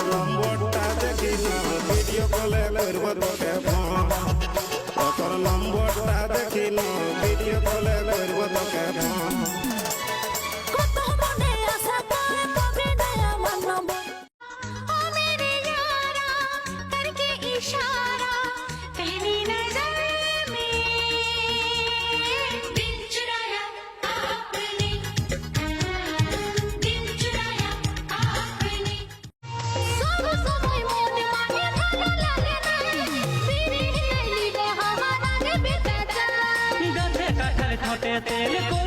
নম্বরটা দেখি না ভিডিও কলে করব তোকে ফোন তোর নম্বরটা দেখি না ভিডিও কলে করব তোকে ফোন কত মনে আশা করে কবে দেয় আমার নম্বর ও মেরে यारा करके इशारा तेरी नजर में दिल चुराया आपने दिल चुराया आपने सब समय মনে মানে ভালো লাগে না ফিরে এলি রে हमारा रे बेटा গাছে কাঠার ঠোঁটে তেল